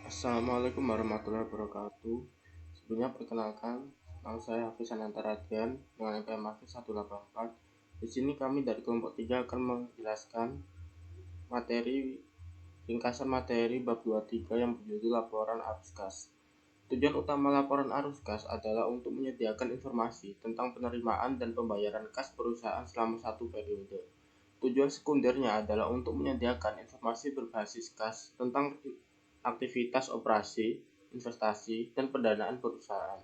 Assalamualaikum warahmatullahi wabarakatuh. Sebelumnya perkenalkan, nama saya Hafiz Anantara Radian dengan NPM Hafiz 184. Di sini kami dari kelompok 3 akan menjelaskan ringkasan materi bab 23 yang berjudul laporan arus kas. Tujuan utama laporan arus kas adalah untuk menyediakan informasi tentang penerimaan dan pembayaran kas perusahaan selama satu periode. Tujuan sekundernya adalah untuk menyediakan informasi berbasis kas tentang aktivitas operasi, investasi, dan pendanaan perusahaan.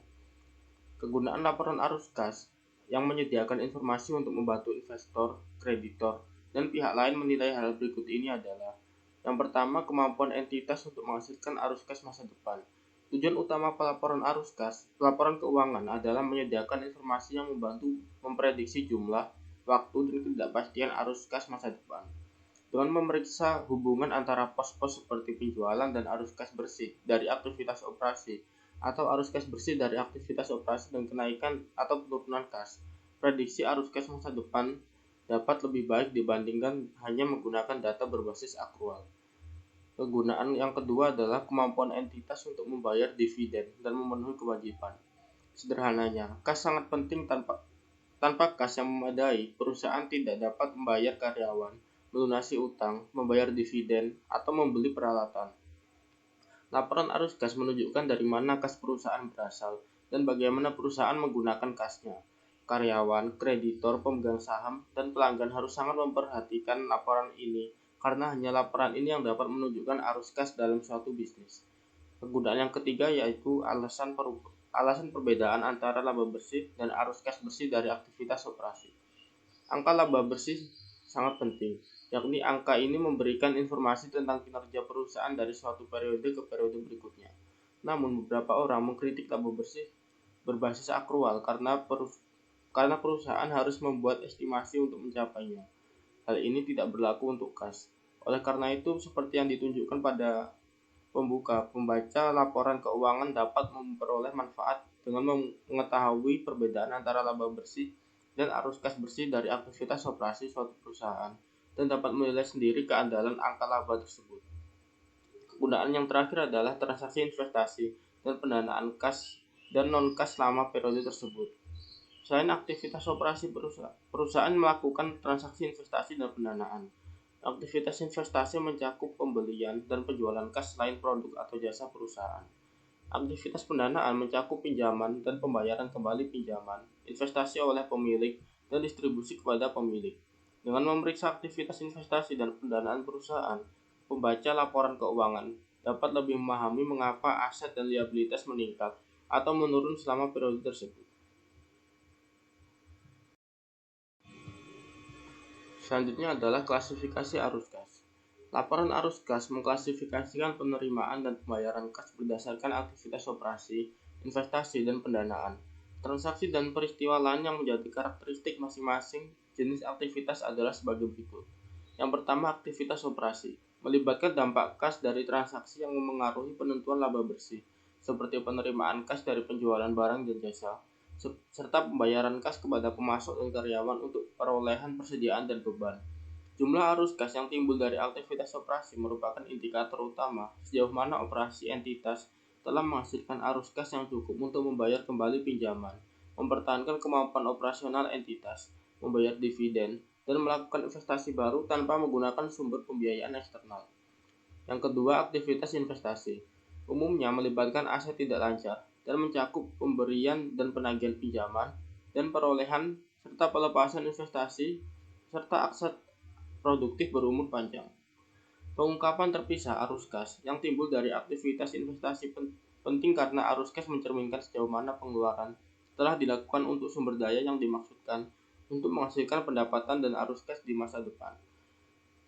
Kegunaan laporan arus kas yang menyediakan informasi untuk membantu investor, kreditor, dan pihak lain menilai hal berikut ini adalah: yang pertama, kemampuan entitas untuk menghasilkan arus kas masa depan. Tujuan utama pelaporan arus kas, pelaporan keuangan adalah menyediakan informasi yang membantu memprediksi jumlah, waktu, dan ketidakpastian arus kas masa depan. Dengan memeriksa hubungan antara pos-pos seperti penjualan dan arus kas bersih dari aktivitas operasi atau arus kas bersih dari aktivitas operasi dan kenaikan atau penurunan kas, prediksi arus kas masa depan dapat lebih baik dibandingkan hanya menggunakan data berbasis akrual. Kegunaan yang kedua adalah kemampuan entitas untuk membayar dividen dan memenuhi kewajiban. Sederhananya, kas sangat penting. Tanpa kas yang memadai, perusahaan tidak dapat membayar karyawan, melunasi utang, membayar dividen, atau membeli peralatan. Laporan arus kas menunjukkan dari mana kas perusahaan berasal dan bagaimana perusahaan menggunakan kasnya. Karyawan, kreditor, pemegang saham, dan pelanggan harus sangat memperhatikan laporan ini karena hanya laporan ini yang dapat menunjukkan arus kas dalam suatu bisnis. Kegunaan yang ketiga yaitu alasan perbedaan antara laba bersih dan arus kas bersih dari aktivitas operasi. Angka laba bersih sangat penting, yakni angka ini memberikan informasi tentang kinerja perusahaan dari suatu periode ke periode berikutnya. Namun beberapa orang mengkritik laba bersih berbasis akrual karena perusahaan harus membuat estimasi untuk mencapainya. Hal ini tidak berlaku untuk kas. Oleh karena itu, seperti yang ditunjukkan pada pembaca laporan keuangan dapat memperoleh manfaat dengan mengetahui perbedaan antara laba bersih dan arus kas bersih dari aktivitas operasi suatu perusahaan dan dapat menilai sendiri keandalan angka laba tersebut. Kegunaan yang terakhir adalah transaksi investasi dan pendanaan kas dan non-kas selama periode tersebut. Selain aktivitas operasi perusahaan melakukan transaksi investasi dan pendanaan. Aktivitas investasi mencakup pembelian dan penjualan kas selain produk atau jasa perusahaan. Aktivitas pendanaan mencakup pinjaman dan pembayaran kembali pinjaman, investasi oleh pemilik, dan distribusi kepada pemilik. Dengan memeriksa aktivitas investasi dan pendanaan perusahaan, pembaca laporan keuangan dapat lebih memahami mengapa aset dan liabilitas meningkat atau menurun selama periode tersebut. Selanjutnya adalah klasifikasi arus kas. Laporan arus kas mengklasifikasikan penerimaan dan pembayaran kas berdasarkan aktivitas operasi, investasi, dan pendanaan. Transaksi dan peristiwa lain yang menjadi karakteristik masing-masing jenis aktivitas adalah sebagai berikut. Yang pertama, aktivitas operasi melibatkan dampak kas dari transaksi yang memengaruhi penentuan laba bersih, seperti penerimaan kas dari penjualan barang dan jasa, serta pembayaran kas kepada pemasok dan karyawan untuk perolehan persediaan dan beban. Jumlah arus kas yang timbul dari aktivitas operasi merupakan indikator utama sejauh mana operasi entitas telah menghasilkan arus kas yang cukup untuk membayar kembali pinjaman, mempertahankan kemampuan operasional entitas, membayar dividen, dan melakukan investasi baru tanpa menggunakan sumber pembiayaan eksternal. Yang kedua, aktivitas investasi umumnya melibatkan aset tidak lancar dan mencakup pemberian dan penagihan pinjaman dan perolehan serta pelepasan investasi serta aset produktif berumur panjang. Pengungkapan terpisah arus kas yang timbul dari aktivitas investasi penting karena arus kas mencerminkan sejauh mana pengeluaran telah dilakukan untuk sumber daya yang dimaksudkan untuk menghasilkan pendapatan dan arus kas di masa depan.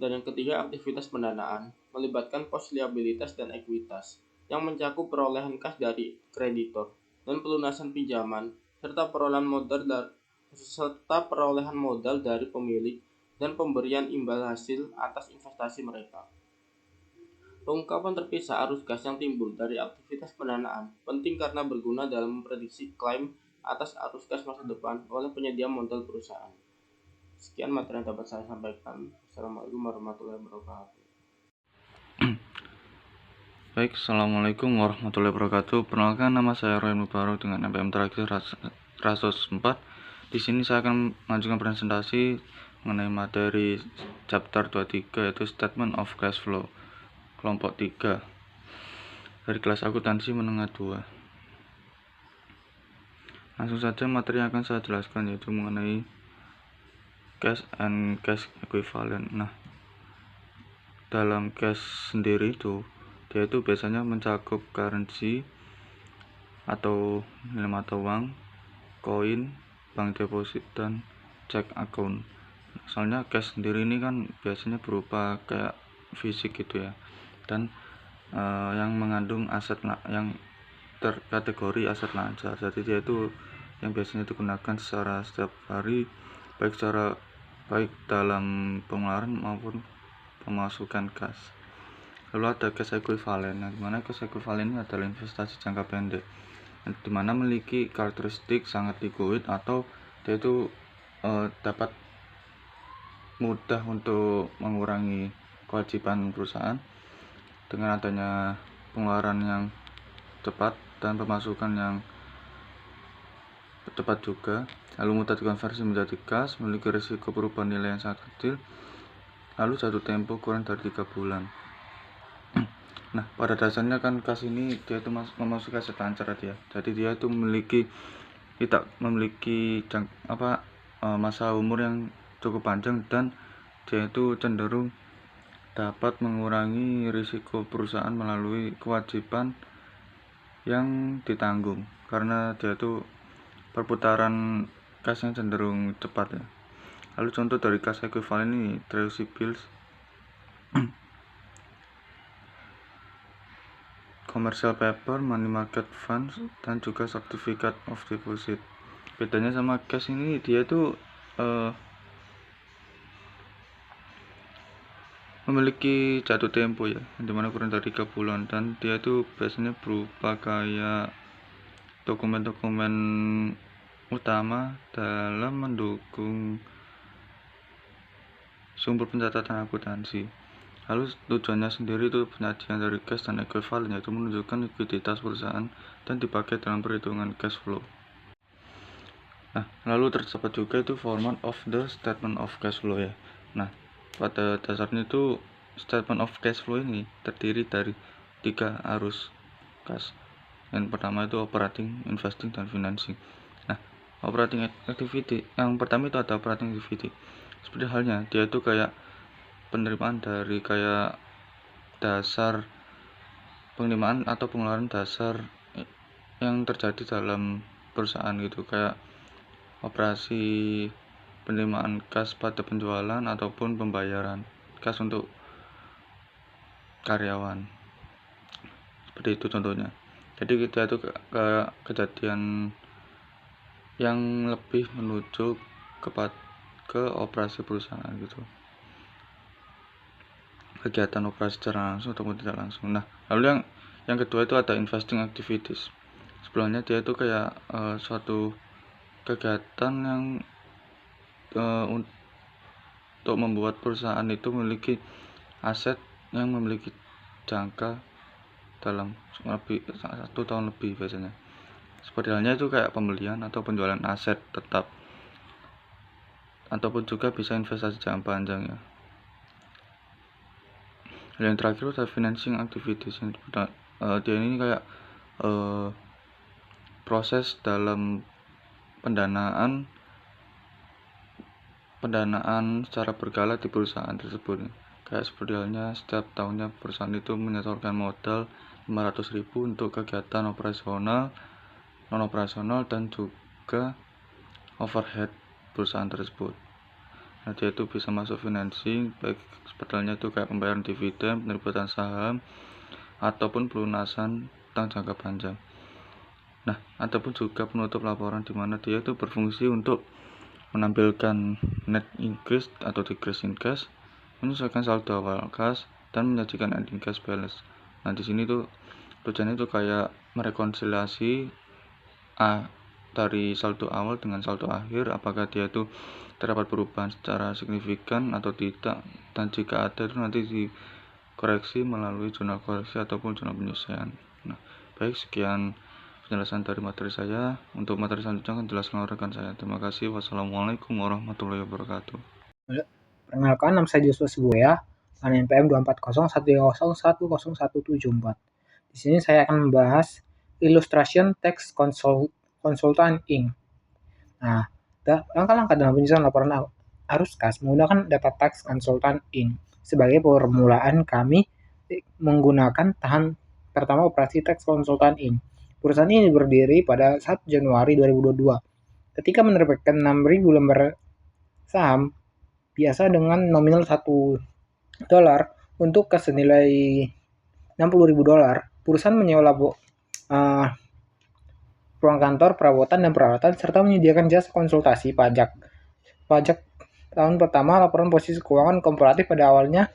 Dan yang ketiga, aktivitas pendanaan melibatkan pos liabilitas dan ekuitas yang mencakup perolehan kas dari kreditor dan pelunasan pinjaman serta perolehan modal dari pemilik dan pemberian imbal hasil atas investasi mereka. Pengungkapan terpisah arus kas yang timbul dari aktivitas pendanaan penting karena berguna dalam memprediksi klaim atas arus kas masa depan oleh penyedia modal perusahaan. Sekian materi yang dapat saya sampaikan. Assalamualaikum warahmatullahi wabarakatuh. Baik, Assalamualaikum warahmatullahi wabarakatuh. Perkenalkan, nama saya Roy Mubarok dengan NPM terakhir 104. Di sini saya akan mengajukan presentasi mengenai materi chapter 23 yaitu Statement of Cash Flow kelompok 3 dari kelas akuntansi menengah 2. Langsung saja materi yang akan saya jelaskan yaitu mengenai cash and cash equivalent. Nah, dalam cash sendiri dia itu biasanya mencakup currency atau nilai mata uang, koin, bank deposit, dan cek account. Soalnya cash sendiri ini kan biasanya berupa kayak fisik gitu ya, dan yang mengandung aset yang terkategori aset lancar. Jadi dia itu yang biasanya digunakan secara setiap hari, baik dalam pengeluaran maupun pemasukan kas. Lalu ada cash equivalent. Nah, dimana cash equivalent ini adalah investasi jangka pendek, dimana memiliki karakteristik sangat liquid atau dia itu dapat mudah untuk mengurangi kewajiban perusahaan dengan adanya pengeluaran yang cepat dan pemasukan yang cepat juga, lalu mudah dikonversi menjadi kas, memiliki risiko perubahan nilai yang sangat kecil, lalu jatuh tempo kurang dari 3 bulan. Nah, pada dasarnya kan kas ini dia itu memasuki aset lancar ya. Jadi dia itu tidak memiliki masa umur yang cukup panjang, dan dia itu cenderung dapat mengurangi risiko perusahaan melalui kewajiban yang ditanggung karena dia itu perputaran kas yang cenderung cepat ya. Lalu contoh dari kas equivalent ini treasury bills, commercial paper, money market funds, dan juga certificate of deposit. Bedanya sama cash ini, dia itu memiliki jatuh tempo ya, dimana kurang dari 3 bulan, dan dia itu biasanya berupa kayak dokumen-dokumen utama dalam mendukung sumber pencatatan akuntansi. Lalu tujuannya sendiri itu penyajian dari cash dan equivalent, yaitu menunjukkan likuiditas perusahaan dan dipakai dalam perhitungan cash flow. Nah, lalu terdapat juga itu format of the statement of cash flow ya. Nah, pada dasarnya itu statement of cash flow ini terdiri dari 3 arus kas. Yang pertama itu operating, investing, dan financing. Nah, operating activity yang pertama itu ada operating activity. Seperti halnya dia itu kayak penerimaan dari kayak dasar penerimaan atau pengeluaran dasar yang terjadi dalam perusahaan gitu, kayak operasi penerimaan kas pada penjualan ataupun pembayaran kas untuk karyawan. Seperti itu contohnya. Jadi kita itu ke kejadian yang lebih menuju ke operasi perusahaan gitu, kegiatan operasi secara langsung ataupun tidak langsung. Nah, lalu yang kedua itu ada investing activities. Sebelumnya dia itu kayak suatu kegiatan yang untuk membuat perusahaan itu memiliki aset yang memiliki jangka dalam lebih 1 tahun lebih biasanya. Seperti halnya itu kayak pembelian atau penjualan aset tetap, ataupun juga bisa investasi jangka panjang ya. Dan yang terakhir ada financing activities. Dia ini kayak proses dalam pendanaan secara berkala di perusahaan tersebut. Kayak seperti halnya setiap tahunnya perusahaan itu menyetorkan modal 500.000 untuk kegiatan operasional, non operasional, dan juga overhead perusahaan tersebut. Nah, dia itu bisa masuk financing, baik seperti halnya itu kayak pembayaran dividen, penerbitan saham, ataupun pelunasan utang jangka panjang. Nah, ataupun juga penutup laporan, di mana dia itu berfungsi untuk menampilkan net increase atau decrease in cash, menyesuaikan saldo awal kas, dan menyajikan ending cash balance. Nah, di sini tuh tujuannya itu kayak merekonsiliasi dari saldo awal dengan saldo akhir, apakah dia itu terdapat perubahan secara signifikan atau tidak, dan jika ada itu nanti koreksi melalui jurnal koreksi ataupun jurnal penyelesaian. Nah, baik, sekian penjelasan dari materi saya. Untuk materi selanjutnya akan dijelaskan oleh rekan saya. Terima kasih. Wassalamualaikum warahmatullahi wabarakatuh. Perkenalkan, nama saya Joshua Sibuya, NPM 24010101174. Di sini saya akan membahas Illustration Text Consultant Inc. Nah, langkah-langkah dalam penyusunan laporan arus kas menggunakan Data Text Consultant Inc. Sebagai permulaan, kami menggunakan tahap pertama operasi Text Consultant Inc. Perusahaan ini berdiri pada 1 Januari 2022. Ketika menerbitkan 6.000 lembar saham biasa dengan nominal $1 untuk kas senilai $60.000, perusahaan menyewa ruang kantor, perabotan, dan peralatan, serta menyediakan jasa konsultasi pajak tahun pertama. Laporan posisi keuangan komparatif pada awalnya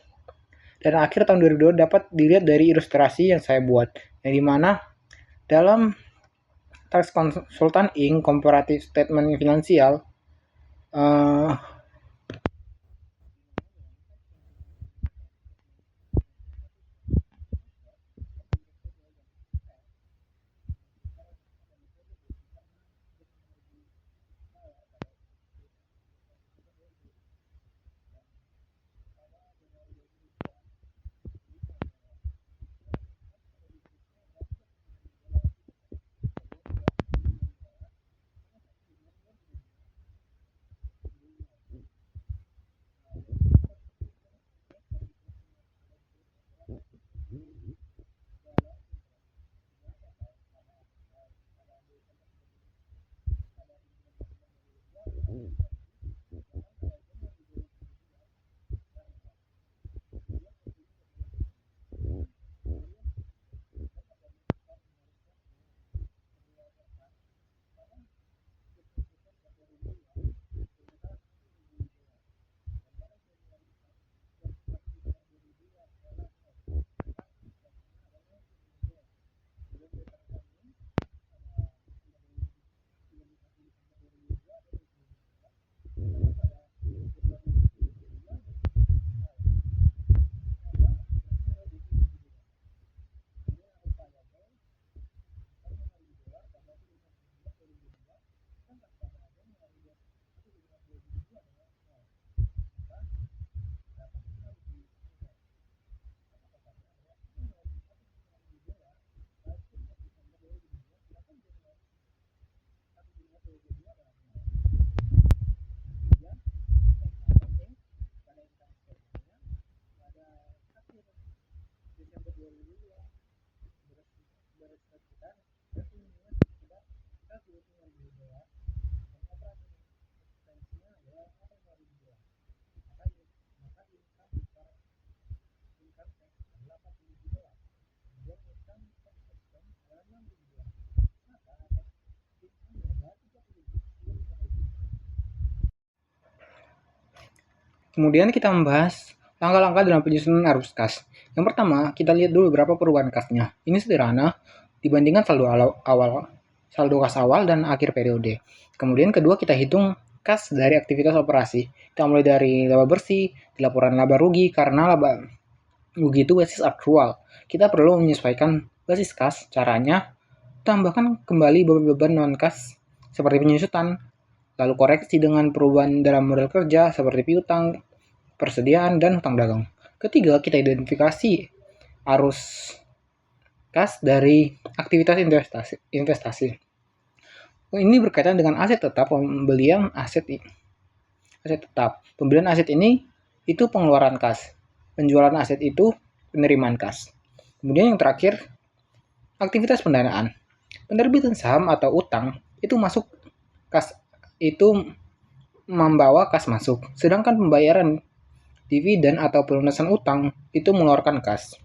dan akhir tahun 2022 dapat dilihat dari ilustrasi yang saya buat, yang dimana dalam Tax Consultant Inc. Comparative Statement Finansial Kemudian kita membahas langkah-langkah dalam penyusunan arus kas. Yang pertama, kita lihat dulu berapa perubahan kasnya. Ini sederhana dibandingkan saldo kas awal dan akhir periode. Kemudian kedua, kita hitung kas dari aktivitas operasi. Kita mulai dari laba bersih, di laporan laba rugi, karena laba rugi itu basis aktual. Kita perlu menyesuaikan basis kas. Caranya, tambahkan kembali beban non kas seperti penyusutan, lalu koreksi dengan perubahan dalam model kerja seperti piutang, persediaan, dan hutang dagang. Ketiga, kita identifikasi arus kas dari aktivitas investasi. Ini berkaitan dengan aset tetap, pembelian aset tetap. Pembelian aset ini itu pengeluaran kas. Penjualan aset itu penerimaan kas. Kemudian yang terakhir, aktivitas pendanaan. Penerbitan saham atau utang itu masuk kas, itu membawa kas masuk. Sedangkan pembayaran dividen atau pelunasan utang itu mengeluarkan kas.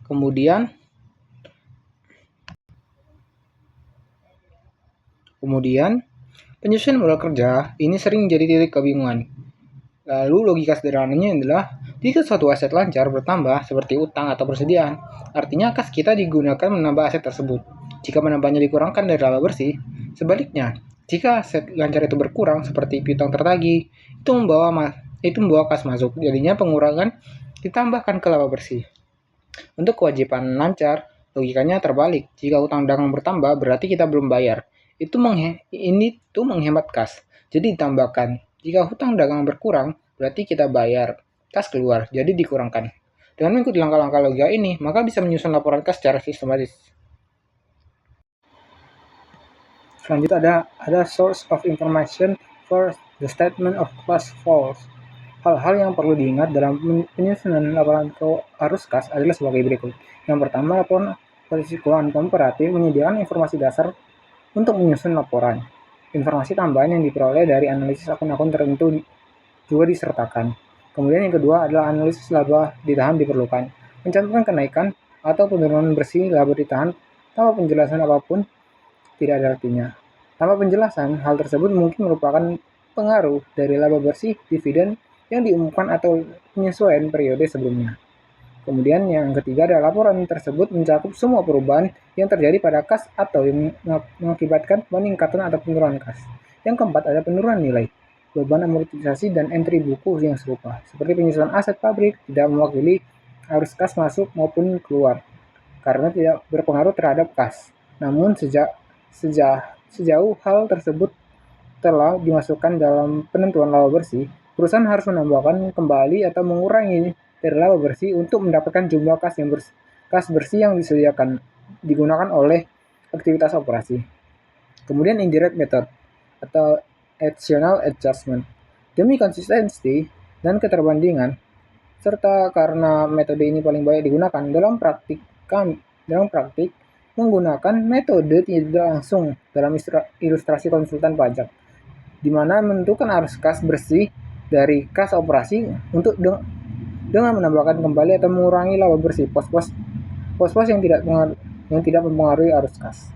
Kemudian penyusunan modal kerja ini sering jadi titik kebingungan. Lalu logika sederhananya adalah jika suatu aset lancar bertambah seperti utang atau persediaan, artinya kas kita digunakan menambah aset tersebut. Jika menambahnya dikurangkan dari laba bersih, sebaliknya, jika aset lancar itu berkurang seperti piutang tertagih, itu membawa kas masuk. Jadinya pengurangan ditambahkan ke laba bersih. Untuk kewajiban lancar, logikanya terbalik. Jika utang dagang bertambah, berarti kita belum bayar. Ini tuh menghemat kas. Jadi ditambahkan. Jika hutang dagang berkurang, berarti kita bayar. Kas keluar, jadi dikurangkan. Dengan mengikuti langkah-langkah logika ini, maka bisa menyusun laporan kas secara sistematis. Selanjutnya ada source of information for the statement of cash flows. Hal-hal yang perlu diingat dalam penyusunan laporan arus kas adalah sebagai berikut. Yang pertama, laporan posisi keuangan komparatif menyediakan informasi dasar untuk menyusun laporan. Informasi tambahan yang diperoleh dari analisis akun-akun tertentu juga disertakan. Kemudian yang kedua adalah analisis laba ditahan diperlukan. Mencantumkan kenaikan atau penurunan bersih laba ditahan tanpa penjelasan apapun tidak ada artinya. Tanpa penjelasan, hal tersebut mungkin merupakan pengaruh dari laba bersih dividen yang diumumkan atau penyesuaian periode sebelumnya. Kemudian yang ketiga adalah laporan tersebut mencakup semua perubahan yang terjadi pada kas atau yang mengakibatkan peningkatan atau penurunan kas. Yang keempat ada penurunan nilai, beban amortisasi dan entry buku yang serupa. Seperti penyusunan aset pabrik tidak mewakili arus kas masuk maupun keluar karena tidak berpengaruh terhadap kas. Namun sejauh hal tersebut telah dimasukkan dalam penentuan laba bersih, perusahaan harus menambahkan kembali atau mengurangi dari laba bersih untuk mendapatkan jumlah kas bersih yang digunakan oleh aktivitas operasi. Kemudian indirect method atau additional adjustment. Demi konsistensi dan keterbandingan, serta karena metode ini paling banyak digunakan dalam praktik, menggunakan metode tidak langsung dalam ilustrasi konsultan pajak, di mana menentukan arus kas bersih dari kas operasi untuk dengan menambahkan kembali atau mengurangi laba bersih pos-pos yang tidak mempengaruhi arus kas.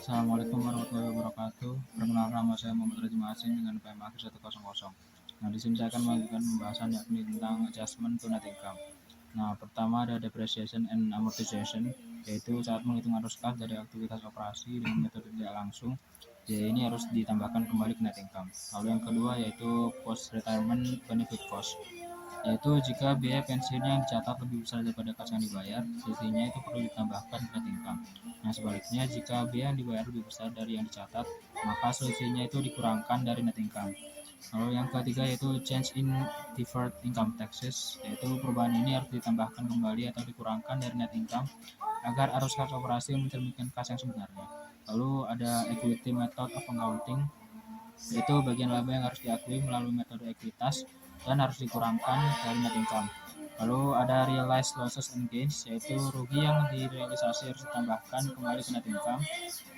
Assalamualaikum warahmatullahi wabarakatuh. Perkenalkan, nama saya Muhammad Rajim Asin dengan PM akhir 100. Nah, di sini saya akan melanjutkan pembahasan yakni tentang adjustment to net income. Nah, pertama ada depreciation and amortization, yaitu saat menghitung arus kas dari aktivitas operasi dengan metode tidak langsung, jadi ini harus ditambahkan kembali ke net income. Lalu yang kedua yaitu post retirement benefit cost, yaitu jika biaya pensiun yang dicatat lebih besar daripada kas yang dibayar, sisinya itu perlu ditambahkan ke net income. Nah, sebaliknya jika biaya yang dibayar lebih besar dari yang dicatat, maka selisihnya itu dikurangkan dari net income. Lalu yang ketiga yaitu change in deferred income taxes, yaitu perubahan ini harus ditambahkan kembali atau dikurangkan dari net income agar arus kas operasi mencerminkan kas yang sebenarnya. Lalu ada equity method of accounting, yaitu bagian laba yang harus diakui melalui metode ekuitas dan harus dikurangkan dari net income. Lalu ada realized losses and gains, yaitu rugi yang direalisasi harus ditambahkan kembali ke net income.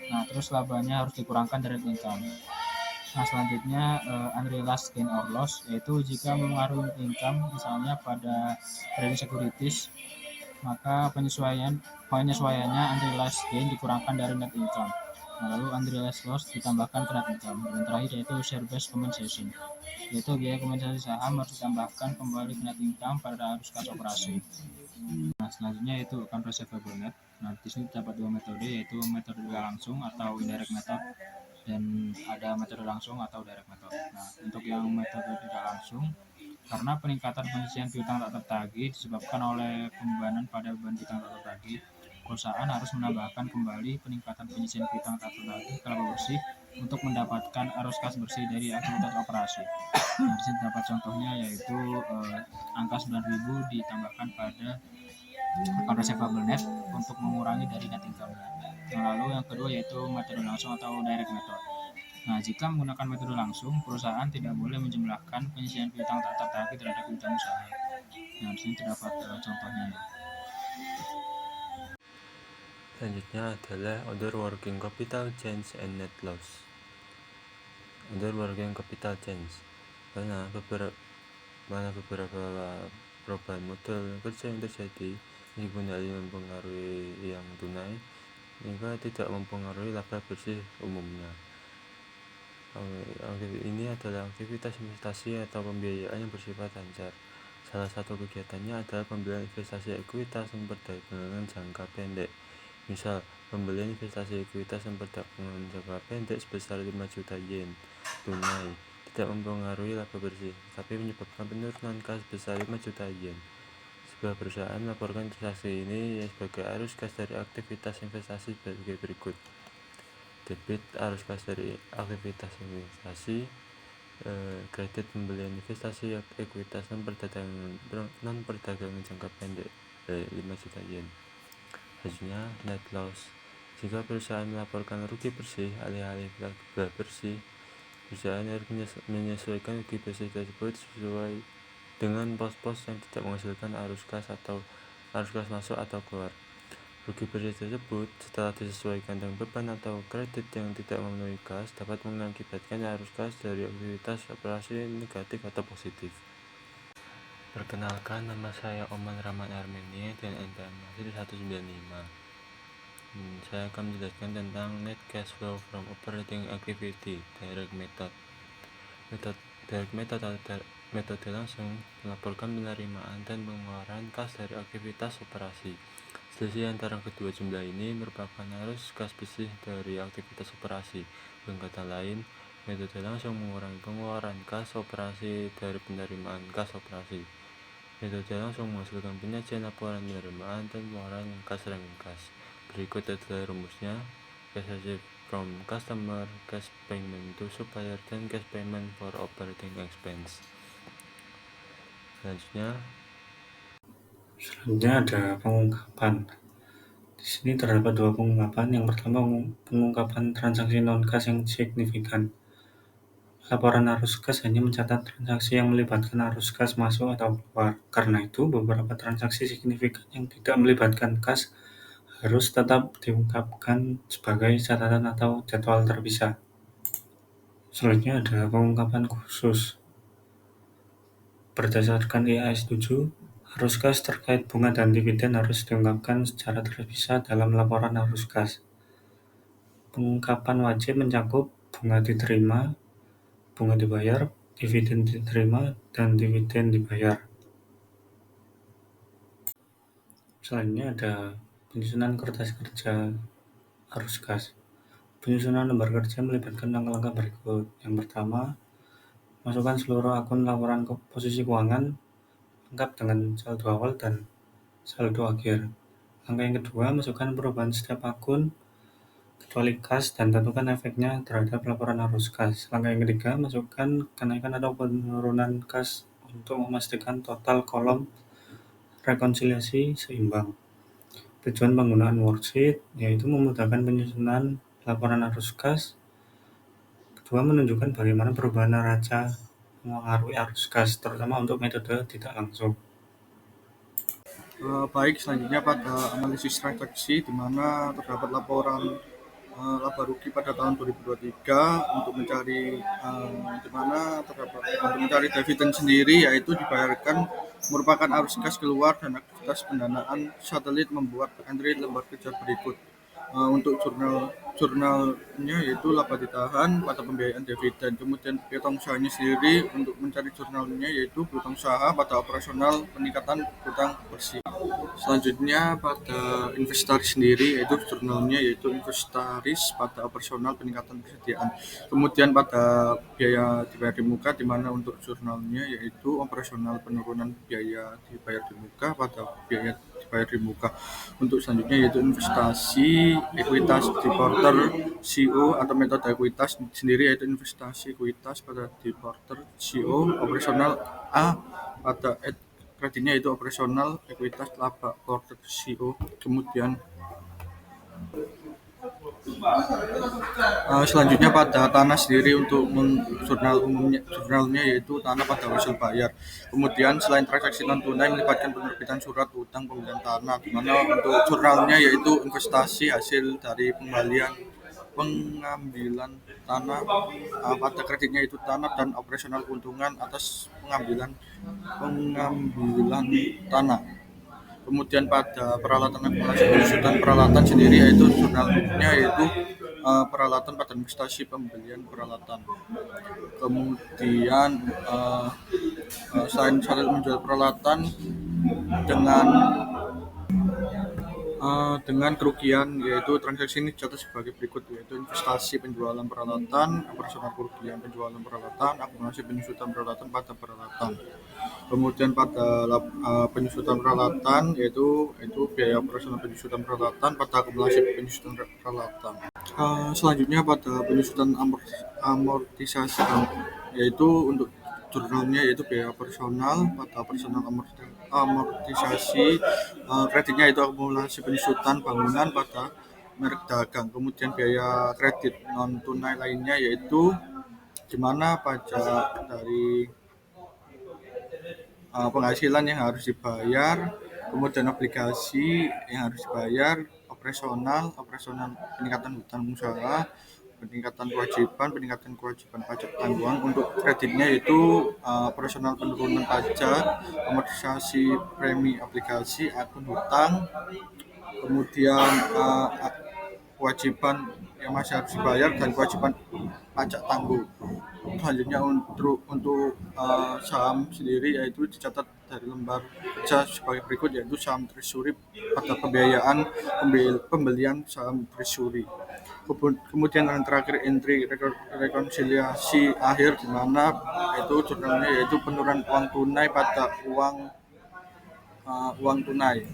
Nah, terus labanya harus dikurangkan dari net income. Nah, selanjutnya unrealized gain or loss, yaitu jika mempengaruhi net income, misalnya pada trading securities, maka penyesuaiannya unrealized gain dikurangkan dari net income. Nah, lalu unrealized loss ditambahkan ke net income. Dan terakhir yaitu share based compensation, yaitu biaya kompensasi saham harus ditambahkan kembali ke net income pada arus kas operasi. Nah, selanjutnya yaitu account receivable net. Nah, di sini terdapat dua metode, yaitu metode tidak langsung atau indirect method, dan ada metode langsung atau direct method. Nah, untuk yang metode tidak langsung, karena peningkatan penyisihan piutang tak tertagih disebabkan oleh pembebanan pada beban piutang tak tertagih, perusahaan harus menambahkan kembali peningkatan penyisihan piutang tak tertagih ke laba bersih untuk mendapatkan arus kas bersih dari aktivitas operasi. Nah, di sini terdapat contohnya yaitu angka 9.000 ditambahkan pada account receivable net untuk mengurangi dari net income. Nah, lalu yang kedua yaitu metode langsung atau direct method. Nah, jika menggunakan metode langsung, perusahaan tidak boleh menjumlahkan penyisihan piutang tak tertagih terhadap piutang usaha. Nah, di sini terdapat contohnya. Selanjutnya adalah other working capital change and net loss. Other working capital change, mana beberapa perubahan modal kerja yang terjadi meskipun hal ini mempengaruhi yang tunai hingga tidak mempengaruhi laba bersih umumnya. Ini adalah aktivitas investasi atau pembiayaan yang bersifat lancar. Salah satu kegiatannya adalah pembelian investasi ekuitas yang perdagangan jangka pendek. Misal, pembelian investasi ekuitas yang perdagangan jangka pendek sebesar 5 juta yen tunai tidak mempengaruhi laba bersih, tapi menyebabkan penurunan kas besar 5 juta yen. Sebuah perusahaan melaporkan transaksi ini sebagai arus kas dari aktivitas investasi sebagai berikut. Debit arus kas dari aktivitas investasi, kredit pembelian investasi ekuitas non perdagangan jangka pendek 5 juta yen. Selanjutnya net loss. Jika perusahaan melaporkan rugi bersih alih-alih laba bersih, perusahaan harus menyesuaikan rugi bersih tersebut sesuai dengan pos-pos yang tidak menghasilkan arus kas masuk atau keluar. Rugi bersih tersebut setelah disesuaikan dengan beban atau kredit yang tidak memenuhi kas dapat mengakibatkan arus kas dari aktivitas operasi negatif atau positif. Perkenalkan, nama saya Oman Rahman Armenia dan NPM Masih 195. Saya akan menjelaskan tentang net cash flow from operating activity, direct method. Direct method atau metode langsung melaporkan penerimaan dan pengeluaran kas dari aktivitas operasi. Selisih antara kedua jumlah ini merupakan arus kas bersih dari aktivitas operasi. Dengan kata lain, metode langsung mengurangi pengeluaran kas operasi dari penerimaan kas operasi. Metode langsung menghasilkan penyajian laporan penerimaan dan pengeluaran kas ranking kas. Berikut adalah rumusnya: cash received from customer, cash payment to supplier, dan cash payment for operating expense. Selanjutnya ada pengungkapan. Di sini terdapat dua pengungkapan. Yang pertama, pengungkapan transaksi non-kas yang signifikan. Laporan arus kas hanya mencatat transaksi yang melibatkan arus kas masuk atau keluar. Karena itu, beberapa transaksi signifikan yang tidak melibatkan kas harus tetap diungkapkan sebagai catatan atau jadwal terpisah. Selanjutnya ada pengungkapan khusus. Berdasarkan IAS 7, arus kas terkait bunga dan dividen harus diungkapkan secara terpisah dalam laporan arus kas. Pengungkapan wajib mencakup bunga diterima, bunga dibayar, dividen diterima, dan dividen dibayar. Selanjutnya ada penyusunan kertas kerja arus kas. Penyusunan lembar kerja melibatkan langkah-langkah berikut. Yang pertama, masukkan seluruh akun laporan posisi keuangan lengkap dengan saldo awal dan saldo akhir. Langkah yang kedua, masukkan perubahan setiap akun kecuali kas dan tentukan efeknya terhadap laporan arus kas. Langkah yang ketiga, masukkan kenaikan atau penurunan kas untuk memastikan total kolom rekonsiliasi seimbang. Tujuan penggunaan worksheet yaitu memudahkan penyusunan laporan arus kas. Kedua, menunjukkan bagaimana perubahan neraca mengaruhi arus kas, terutama untuk metode tidak langsung. Baik, selanjutnya pada analisis transaksi di mana terdapat laporan laba rugi pada tahun 2023 untuk mencari di mana terdapat untuk mencari dividen sendiri, yaitu dibayarkan merupakan arus kas keluar dan aktivitas pendanaan satelit membuat entry lembar kerja berikut. Untuk jurnalnya yaitu laba ditahan pada pembiayaan dividen. Kemudian piutang usahanya sendiri untuk mencari jurnalnya yaitu piutang usaha pada operasional peningkatan hutang bersih. Selanjutnya pada inventaris sendiri yaitu jurnalnya yaitu inventaris pada operasional peningkatan persediaan. Kemudian pada biaya dibayar di muka di mana untuk jurnalnya yaitu operasional penurunan biaya dibayar di muka pada biaya dibayar di muka. Untuk selanjutnya yaitu investasi ekuitas deporter CO atau metode ekuitas sendiri yaitu investasi ekuitas pada deporter CO operasional A pada kreditnya itu operasional ekuitas laba porter CO. Kemudian selanjutnya pada tanah sendiri untuk jurnalnya yaitu tanah pada hasil bayar. Kemudian selain transaksi non tunai melibatkan penerbitan surat utang pembelian tanah, di mana untuk jurnalnya yaitu investasi hasil dari pengambilan tanah pada kreditnya itu tanah dan operasional keuntungan atas pengambilan tanah. Kemudian pada peralatan akumulasi pengusutan peralatan sendiri yaitu jurnalnya yaitu peralatan pada investasi pembelian peralatan. Kemudian selain menjual peralatan dengan dengan kerugian, yaitu transaksi ini dicatat sebagai berikut, yaitu investasi, penjualan peralatan, operasional kerugian, penjualan peralatan, akumulasi penyusutan peralatan pada peralatan. Kemudian pada penyusutan peralatan yaitu biaya operasional penyusutan peralatan pada akumulasi penyusutan peralatan. Selanjutnya pada penyusutan amortisasi, yaitu untuk jurnalnya yaitu biaya operasional pada operasional amortisasi, kreditnya itu akumulasi penyusutan bangunan pada merek dagang. Kemudian biaya kredit non tunai lainnya yaitu di mana pajak dari penghasilan yang harus dibayar, kemudian obligasi yang harus dibayar, operasional peningkatan hutang usaha, peningkatan kewajiban pajak tanggungan. Untuk kreditnya itu operasional penurunan pajak, amortisasi premi obligasi, akun hutang, kemudian kewajiban yang masih harus dibayar dan kewajiban pajak tangguh. Selanjutnya untuk saham sendiri yaitu dicatat dari lembar kerja sebagai berikut, yaitu saham treasury pada pembiayaan pembelian saham treasury. Kemudian yang terakhir entry rekonsiliasi akhir, di mana itu jurnalnya yaitu penurunan uang tunai pada uang tunai.